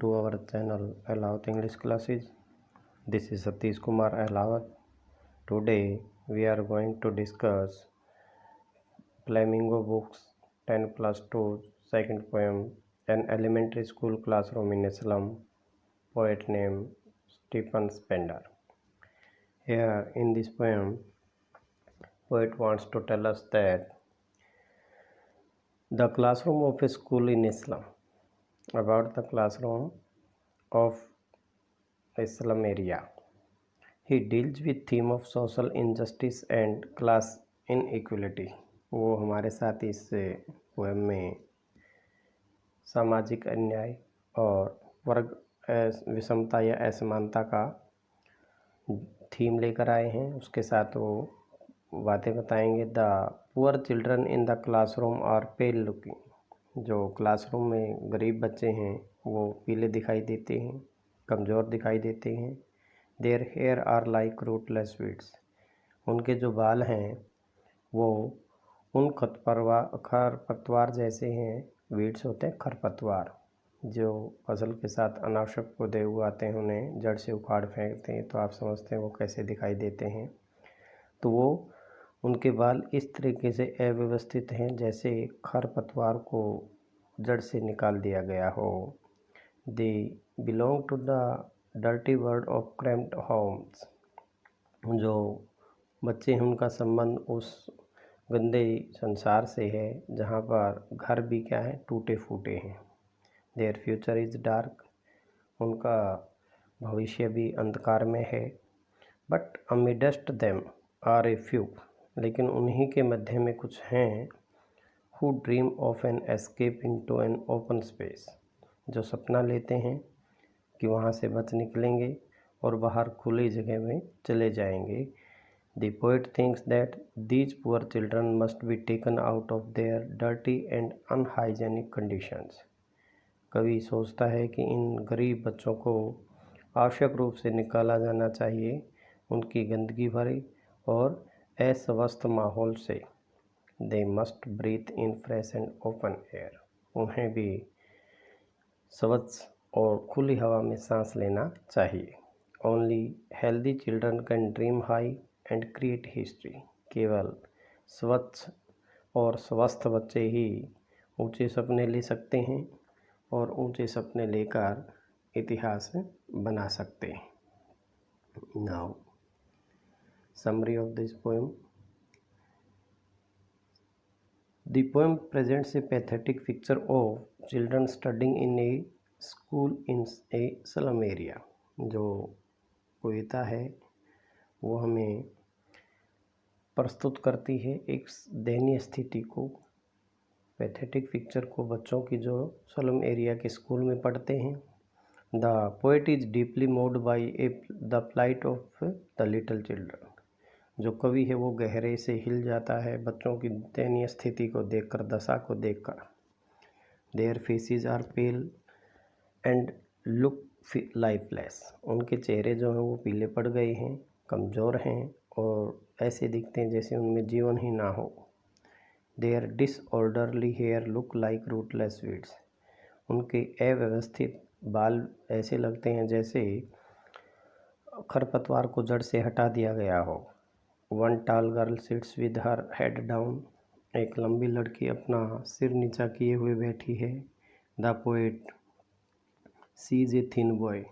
to our channel Ahlawat English Classes. This is Satish Kumar Ahlawat. Today we are going to discuss Flamingo Books 10 plus 2 second poem, An Elementary School Classroom in a Slum, poet named Stephen Spender. Here in this poem, poet wants to tell us that the classroom of a school in a slum, about the classroom of a slum area. He deals with theme of social injustice and class inequality. वो हमारे साथ इस poem में सामाजिक अन्याय और वर्ग विषमता या असमानता का थीम लेकर आए हैं। उसके साथ वो बातें बताएंगे। The poor children in the classroom are pale looking. जो क्लासरूम में गरीब बच्चे हैं वो पीले दिखाई देते हैं, कमज़ोर दिखाई देते हैं। Their hair are like rootless weeds. उनके जो बाल हैं वो उन खरपतवार जैसे हैं। वीड्स होते हैं खरपतवार, जो फसल के साथ अनावश्यक पौधे उगाते हैं, उन्हें जड़ से उखाड़ फेंकते हैं। तो आप समझते हैं वो कैसे दिखाई देते हैं। तो वो उनके बाल इस तरीके से अव्यवस्थित हैं जैसे खरपतवार को जड़ से निकाल दिया गया हो। They belong to the dirty world of cramped homes. जो बच्चे हैं उनका संबंध उस गंदे संसार से है जहाँ पर घर भी क्या है, टूटे फूटे हैं। Their future is dark. उनका भविष्य भी अंधकार में है। But amidst them are a few. लेकिन उन्हीं के मध्य में कुछ हैं who dream of an escape into an open space. जो सपना लेते हैं कि वहाँ से बच निकलेंगे और बाहर खुली जगह में चले जाएंगे। The poet thinks that these poor children must be taken out of their dirty and unhygienic conditions. कवि सोचता है कि इन गरीब बच्चों को आवश्यक रूप से निकाला जाना चाहिए उनकी गंदगी भरे और अस्वस्थ माहौल से। They must breathe in fresh and open air. उन्हें भी स्वच्छ और खुली हवा में सांस लेना चाहिए। Only healthy children can dream high and create history. केवल स्वच्छ और स्वस्थ बच्चे ही ऊंचे सपने ले सकते हैं और ऊंचे सपने लेकर इतिहास बना सकते हैं। Now summary of this poem. The poem presents A pathetic picture of children studying in A school in A slum area. जो कविता है वो हमें प्रस्तुत करती है एक दयनीय स्थिति को, पैथेटिक पिक्चर को, बच्चों की जो स्लम एरिया के स्कूल में पढ़ते हैं। The poet is deeply moved by the plight of the little children. जो कवि है वो गहरे से हिल जाता है बच्चों की दयनीय स्थिति को देखकर, दशा को देखकर। Their faces are pale and look lifeless. उनके चेहरे जो हैं वो पीले पड़ गए हैं, कमज़ोर हैं और ऐसे दिखते हैं जैसे उनमें जीवन ही ना हो। Their disorderly hair look like rootless weeds. उनके अव्यवस्थित बाल ऐसे लगते हैं जैसे खरपतवार को जड़ से हटा दिया गया हो। One tall girl sits with her head down. एक लंबी लड़की अपना सिर नीचा किए हुए बैठी है। The poet sees a thin boy.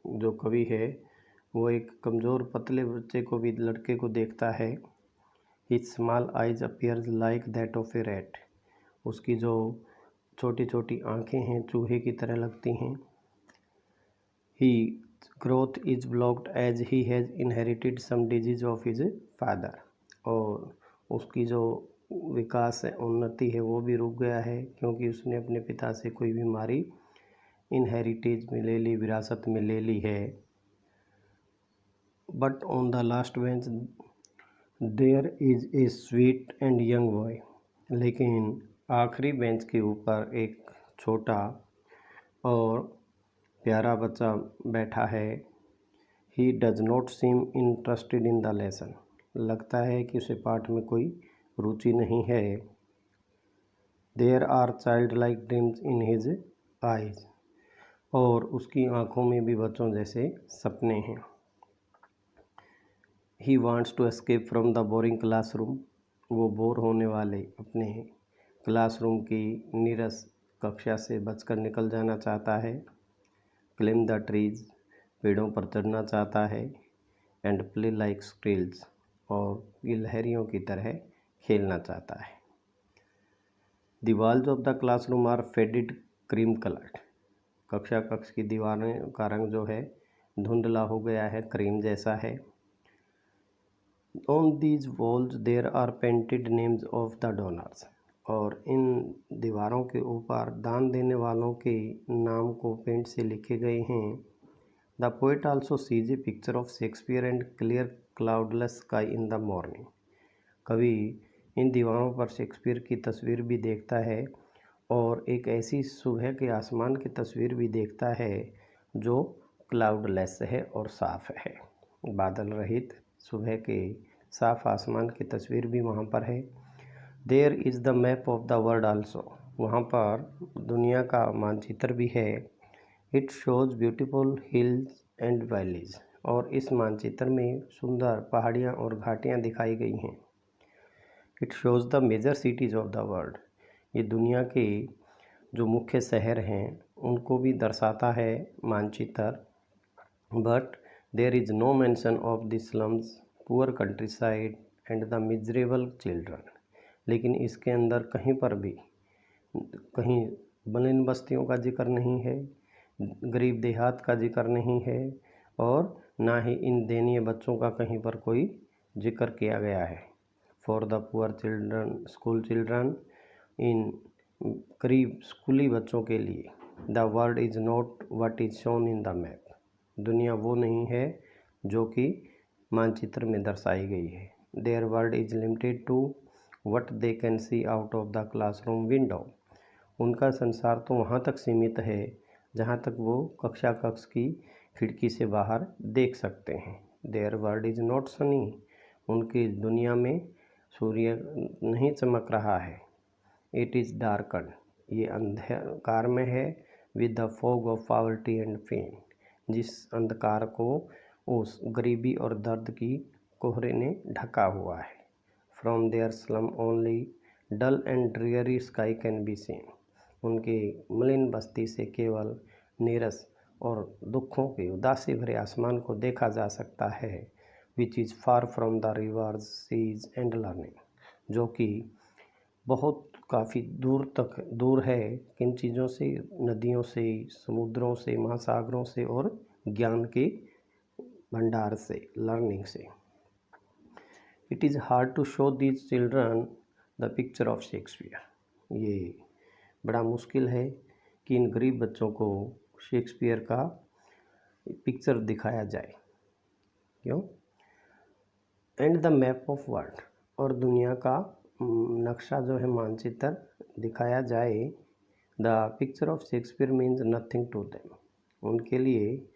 जो कवि है वो एक कमज़ोर पतले बच्चे को भी, लड़के को देखता है। His small eyes appears like that of A rat. उसकी जो छोटी छोटी आँखें हैं चूहे की तरह लगती हैं। His growth is blocked as he has inherited some disease of his father. और उसकी जो विकास है, उन्नति है, वो भी रुक गया है क्योंकि उसने अपने पिता से कोई बीमारी इनहेरिटेज में ले ली, विरासत में ले ली है। But on the last bench there is a sweet and young boy. लेकिन आखिरी बेंच के ऊपर एक छोटा और प्यारा बच्चा बैठा है। He does not seem interested in the lesson. लगता है कि उसे पाठ में कोई रुचि नहीं है। There are childlike dreams in his eyes. और उसकी आँखों में भी बच्चों जैसे सपने हैं। He wants to escape from the boring classroom. वो बोर होने वाले अपने क्लासरूम की नीरस कक्षा से बचकर निकल जाना चाहता है। क्लाइम द ट्रीज, पेड़ों पर चढ़ना चाहता है। एंड प्ले लाइक स्क्रिल्स, और गिलहरियों की तरह खेलना चाहता है। The walls of the classroom are faded cream coloured. कक्ष की दीवारें का रंग जो है धुंधला हो गया है, क्रीम जैसा है। On these walls there are painted names of the donors. और इन दीवारों के ऊपर दान देने वालों के नाम को पेंट से लिखे गए हैं। The poet also sees a picture of Shakespeare and clear cloudless sky in the morning. कवि इन दीवारों पर शेक्सपियर की तस्वीर भी देखता है और एक ऐसी सुबह के आसमान की तस्वीर भी देखता है जो क्लाउडलेस है और साफ़ है। बादल रहित सुबह के साफ आसमान की तस्वीर भी वहाँ पर है। There is the map of the world also. वहाँ पर दुनिया का मानचित्र भी है। It shows beautiful hills and valleys. और इस मानचित्र में सुंदर पहाड़ियाँ और घाटियाँ दिखाई गई हैं। It shows the major cities of the world. ये दुनिया के जो मुख्य शहर हैं उनको भी दर्शाता है मानचित्र। But there is no mention of the slums, poor countryside and the miserable children. लेकिन इसके अंदर कहीं पर भी कहीं मलिन बस्तियों का जिक्र नहीं है, गरीब देहात का जिक्र नहीं है, और ना ही इन दयनीय बच्चों का कहीं पर कोई जिक्र किया गया है। For the poor children, school children, इन गरीब स्कूली बच्चों के लिए the world is not what is shown in the map. दुनिया वो नहीं है जो कि मानचित्र में दर्शाई गई है। Their world is limited to what they can see out of the classroom window. उनका संसार तो वहाँ तक सीमित है जहाँ तक वो कक्ष की खिड़की से बाहर देख सकते हैं। Their world is not sunny. उनकी दुनिया में सूर्य नहीं चमक रहा है। It is darken. ये अंधकार में है। With the fog of poverty and pain. जिस अंधकार को उस गरीबी और दर्द की कोहरे ने ढका हुआ है। From their slum only dull and dreary sky can be seen. उनके मलिन बस्ती से केवल नीरस और दुखों के उदासी भरे आसमान को देखा जा सकता है। Which is far from the rivers, seas and learning. जो कि बहुत काफ़ी दूर तक दूर है किन चीज़ों से, नदियों से, समुद्रों से, महासागरों से और ज्ञान के भंडार से, लर्निंग से। It is hard to show these children the picture of Shakespeare. ये बड़ा मुश्किल है कि इन गरीब बच्चों को शेक्सपियर का पिक्चर दिखाया जाए। क्यों? And the map of world, और दुनिया का नक्शा जो है, मानचित्र दिखाया जाए। The picture of Shakespeare means nothing to them. उनके लिए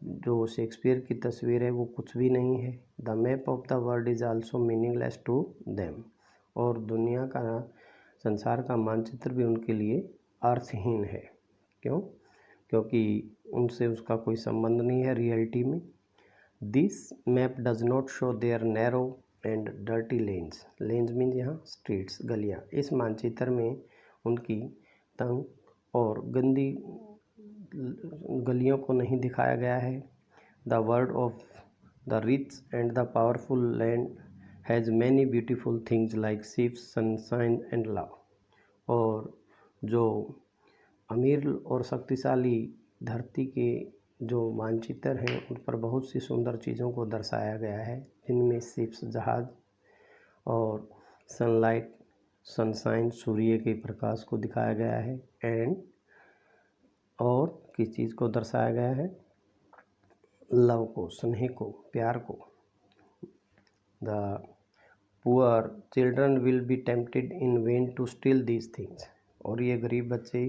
जो शेक्सपियर की तस्वीर है वो कुछ भी नहीं है। The map of the world is also meaningless to them. और दुनिया का, संसार का मानचित्र भी उनके लिए अर्थहीन है। क्यों? क्योंकि उनसे उसका कोई संबंध नहीं है रियलिटी में। This map does not show their narrow and dirty lens. Lens means यहाँ स्ट्रीट्स, गलियाँ। इस मानचित्र में उनकी तंग और गंदी गलियों को नहीं दिखाया गया है। The world of the rich and the powerful land has many beautiful things like ships, sunshine and love. और जो अमीर और शक्तिशाली धरती के जो मानचित्र हैं उन पर बहुत सी सुंदर चीज़ों को दर्शाया गया है, जिनमें शिप्स, जहाज़, और सनलाइट, सनशाइन, सूर्य के प्रकाश को दिखाया गया है। एंड और किस चीज़ को दर्शाया गया है? लव को, स्नेह को, प्यार को। The poor children will be tempted in vain to steal these things. और ये गरीब बच्चे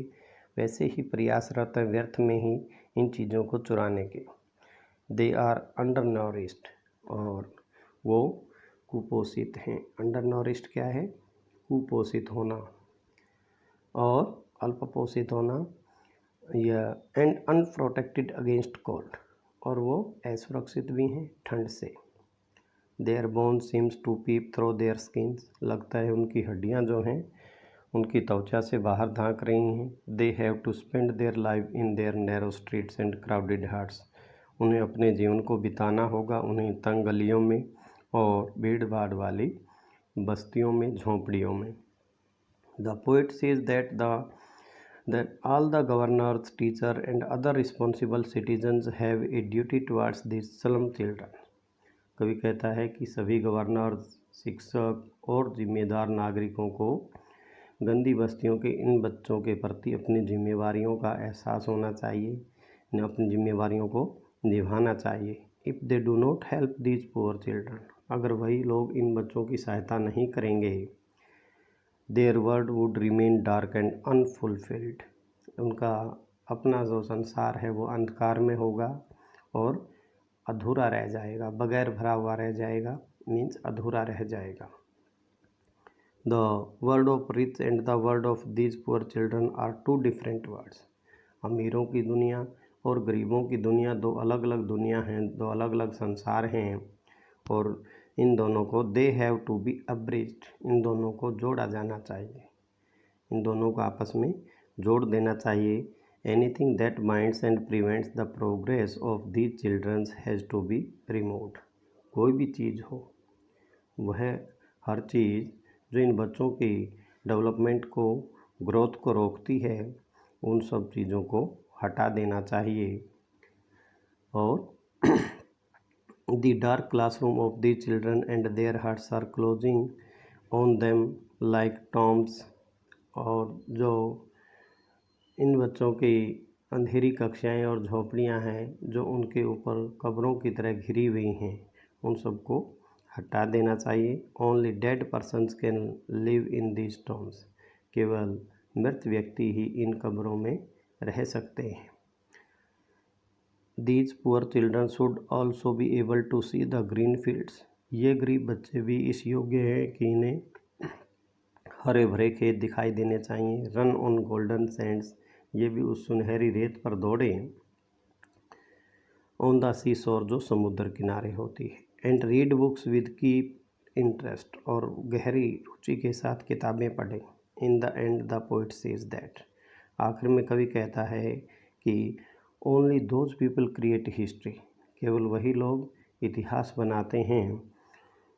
वैसे ही प्रयासरत हैं व्यर्थ में ही इन चीज़ों को चुराने के। दे आर अंडर नॉरिस्ड, और वो कुपोषित हैं। अंडर नॉरिस्ड क्या है? कुपोषित होना और अल्पपोषित होना। या एंड अनप्रोटेक्टेड अगेंस्ट कोल्ड, और वो असुरक्षित भी हैं ठंड से। Their bone seems to peep through their skins, लगता है उनकी हड्डियां जो हैं उनकी त्वचा से बाहर झांक रही हैं। They have to spend their life in their narrow streets and crowded hearts, उन्हें अपने जीवन को बिताना होगा उन्हें तंग गलियों में और भीड़ भाड़ वाली बस्तियों में, झोंपड़ियों में। The poet says that all the governors, teachers and other responsible citizens have a duty towards these slum children. कवि कहता है कि सभी गवर्नर, शिक्षक और जिम्मेदार नागरिकों को गंदी बस्तियों के इन बच्चों के प्रति अपनी जिम्मेवारियों का एहसास होना चाहिए, इन्हें अपनी जिम्मेवारियों को निभाना चाहिए। If they do not help these poor children, अगर वही लोग इन बच्चों की सहायता नहीं करेंगे, there world would remain dark and unfulfilled, उनका अपना जो संसार है वो अंधकार में होगा और अधूरा रह जाएगा, बगैर भरा हुआ रह जाएगा, मीन्स अधूरा रह जाएगा। The world of rich and the world of these poor children are two different worlds, अमीरों की दुनिया और गरीबों की दुनिया दो अलग अलग दुनिया हैं, दो अलग अलग संसार हैं, और इन दोनों को दे हैव टू बी अब्रिज्ड, इन दोनों को जोड़ा जाना चाहिए, इन दोनों को आपस में जोड़ देना चाहिए। Anything that binds and prevents the progress of these childrens has to be removed, कोई भी चीज़ हो, वह हर चीज़ जो इन बच्चों की डेवलपमेंट को, ग्रोथ को रोकती है, उन सब चीज़ों को हटा देना चाहिए। और The dark classroom of the children and their hearts are closing on them like tombs, और जो इन बच्चों की अंधेरी कक्षाएं और झोपड़ियां हैं जो उनके ऊपर कब्रों की तरह घिरी हुई हैं, उन सबको हटा देना चाहिए। Only dead persons can live in these Tom's, केवल मृत व्यक्ति ही इन कब्रों में रह सकते हैं। These poor children should also be able to see the green fields, ये गरीब बच्चे भी इस योग्य हैं कि इन्हें हरे भरे खेत दिखाई देने चाहिए। रन ऑन गोल्डन सैंड्स, ये भी उस सुनहरी रेत पर दौड़े। ऑन द सी शोर, जो समुद्र किनारे होती है। And read books with keep interest, और गहरी रुचि के साथ किताबें पढ़ें। In the end the poet says that, आखिर में कवि कहता है कि only those people create history, केवल वही लोग इतिहास बनाते हैं।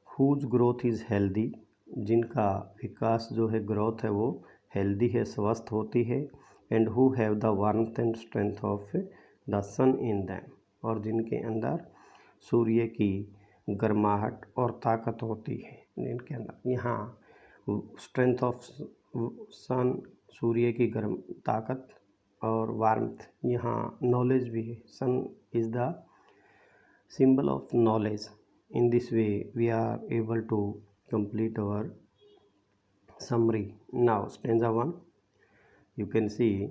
हुज ग्रोथ इज़ हेल्दी, जिनका विकास जो है, ग्रोथ है, वो हेल्दी है, स्वस्थ होती है। And who have the warmth and strength of the sun in them, और जिनके अंदर सूर्य की गर्माहट और ताकत होती है, जिनके अंदर, यहाँ स्ट्रेंथ ऑफ सन, सूर्य की गर्म ताकत, और वार्मथ, यहाँ नॉलेज भी है। Sun is the symbol of knowledge. In this way we are able to complete our summary. Now stanza 1, you can see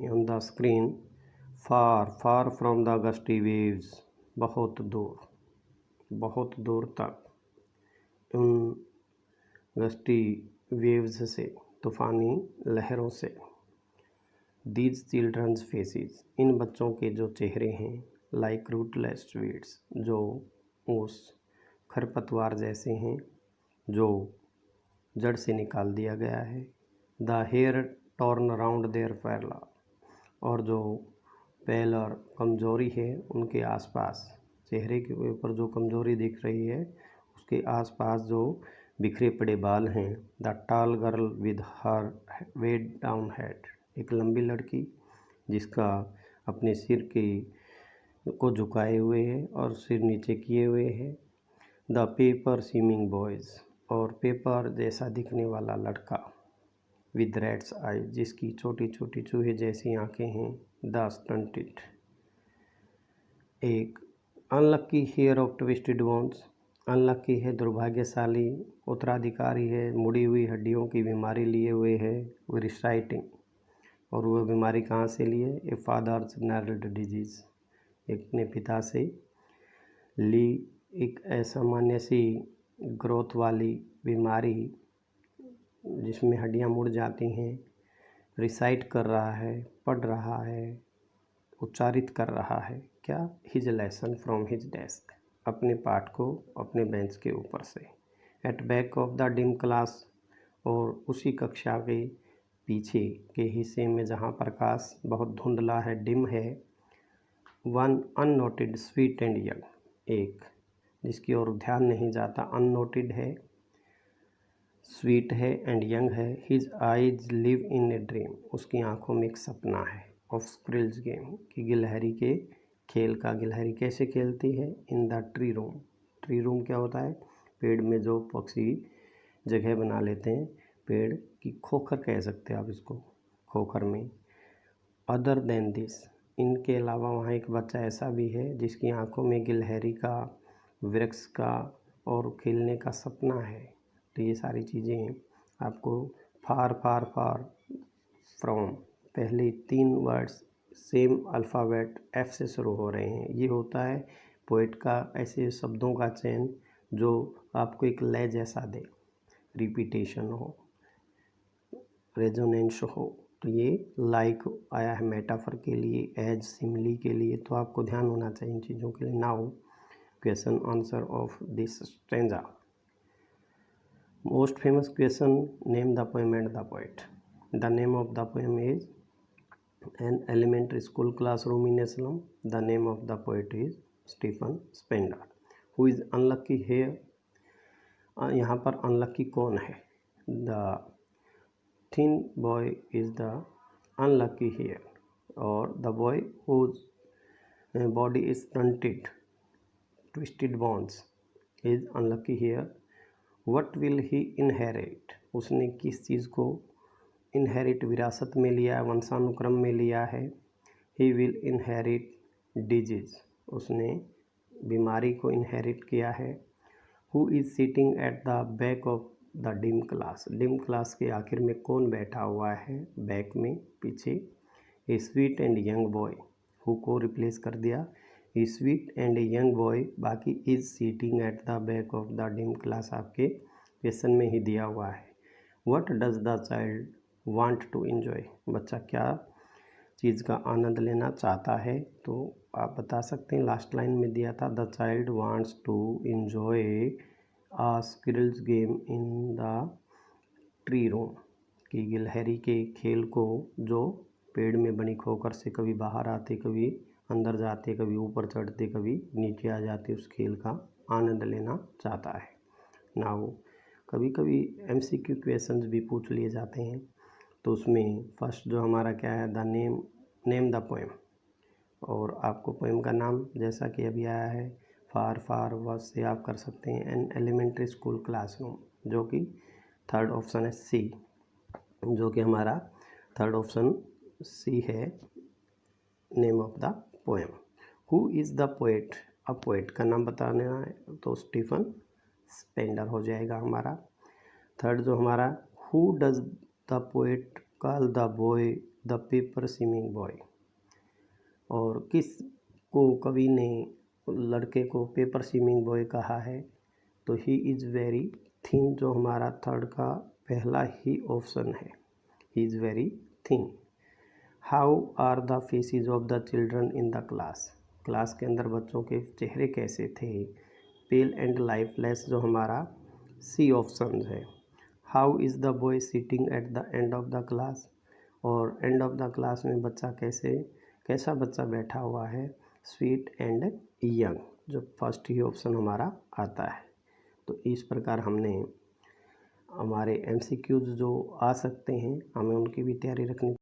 on the screen, far far from the gusty waves, बहुत दूर तक उन gusty waves से, तूफ़ानी लहरों से। These children's faces, इन बच्चों के जो चेहरे हैं, like rootless weeds, जो उस खरपतवार जैसे हैं जो जड़ से निकाल दिया गया है। The hair torn around their fella, और जो पैल और कमजोरी है उनके आसपास, चेहरे के ऊपर जो कमजोरी दिख रही है उसके आसपास जो बिखरे पड़े बाल हैं। The tall girl with her weighed down head, एक लंबी लड़की जिसका अपने सिर को झुकाए हुए है और सिर नीचे किए हुए है। द पेपर सीमिंग बॉयज़, और पेपर जैसा दिखने वाला लड़का। विद रैट्स आई, जिसकी छोटी छोटी चूहे जैसी आंखें हैं। द स्टंटेड, एक unlucky heir of twisted bones, unlucky है, दुर्भाग्यशाली, उत्तराधिकारी है, मुड़ी हुई हड्डियों की बीमारी लिए हुए है। वो रिसाइटिंग, और वह बीमारी कहाँ से लिए? ए फादर्स नर्ल्ड डिजीज़, अपने पिता से ली एक असामान्य सी ग्रोथ वाली बीमारी जिसमें हड्डियाँ मुड़ जाती हैं। रिसाइट कर रहा है, पढ़ रहा है, उच्चारित कर रहा है क्या? His lesson from his desk, अपने पाठ को अपने बेंच के ऊपर से। At back of the dim class, और उसी कक्षा के पीछे के हिस्से में जहाँ प्रकाश बहुत धुंधला है, डिम है। One unnoted sweet and young, एक जिसकी ओर ध्यान नहीं जाता, अननोटेड है, स्वीट है एंड यंग है। His eyes live in a dream, उसकी आंखों में एक सपना है। ऑफ स्क्रिल्स गेम, कि गिलहरी के खेल का। गिलहरी कैसे खेलती है? In the tree room. Tree room क्या होता है? पेड़ में जो पक्षी जगह बना लेते हैं, पेड़ की खोखर कह सकते हैं आप इसको, खोखर में। अदर देन दिस, इनके अलावा वहाँ एक बच्चा ऐसा भी है जिसकी आंखों में गिलहरी का, वृक्ष का और खेलने का सपना है। तो ये सारी चीज़ें आपको फार फार फार फ्रॉम, पहले 3 वर्ड्स सेम अल्फ़ाबेट F से शुरू हो रहे हैं। ये होता है पोएट का ऐसे शब्दों का चयन जो आपको एक लय जैसा दे, रिपीटेशन हो, रेजोनेंस हो। तो ये लाइक आया है मेटाफर के लिए, एज सिमिली के लिए, तो आपको ध्यान होना चाहिए इन चीज़ों के लिए। Now question answer of this stanza. Most famous question, name the poem and the poet. The name of the poem is An Elementary School Classroom in a Slum. The name of the poet is Stephen Spender. Who is unlucky here? यहाँ पर unlucky कौन है? The thin boy is the unlucky here, or the boy whose body is stunted, twisted bones is unlucky here. What will he inherit? उसने किस चीज़ को inherit, विरासत में लिया है, वंशानुक्रम में लिया है? He will inherit disease, उसने बीमारी को इनहेरिट किया है। Who is sitting at the back of the dim class? Dim class के आखिर में कौन बैठा हुआ है? बैक में, पीछे। A sweet and young boy, who को रिप्लेस कर दिया, A sweet and young boy, बाकी is sitting at the back of the dim class आपके क्वेश्चन में ही दिया हुआ है। What does the child want to enjoy? बच्चा क्या चीज़ का आनंद लेना चाहता है? तो आप बता सकते हैं, लास्ट लाइन में दिया था, the child wants to enjoy a squirrel's game in the tree room, कि गिलहरी के खेल को जो पेड़ में बनी खोकर से कभी बाहर आते, कभी अंदर जाते, कभी ऊपर चढ़ते, कभी नीचे आ जाते, उस खेल का आनंद लेना चाहता है। नाउ कभी कभी MCQ क्वेश्चंस भी पूछ लिए जाते हैं, तो उसमें फर्स्ट जो हमारा क्या है, द नेम द पोएम, और आपको पोएम का नाम जैसा कि अभी आया है फार फार वर्ड से आप कर सकते हैं। एन एलिमेंट्री स्कूल क्लासरूम, जो कि थर्ड ऑप्शन है सी, जो कि हमारा थर्ड ऑप्शन सी है, name of the poem. Who is the poet? अब पोएट का नाम बताना है तो स्टीफन स्पेंडर हो जाएगा हमारा। थर्ड जो हमारा, who does the poet call the boy the paper swimming boy, और किस को कवि ने लड़के को पेपर स्विमिंग बॉय कहा है? तो ही इज़ वेरी थिन, जो हमारा थर्ड का पहला ही ऑप्शन है, he is very thin. How are the faces of the children in the class? Class के अंदर बच्चों के चेहरे कैसे थे? पेल एंड लाइफलेस, जो हमारा सी ऑप्शन है। How is the boy sitting at the end of the class, और एंड ऑफ द क्लास में बच्चा कैसा बच्चा बैठा हुआ है? स्वीट एंड यंग, जो फर्स्ट ही ऑप्शन हमारा आता है। तो इस प्रकार हमने हमारे MCQs जो आ सकते हैं, हमें उनकी भी तैयारी रखनी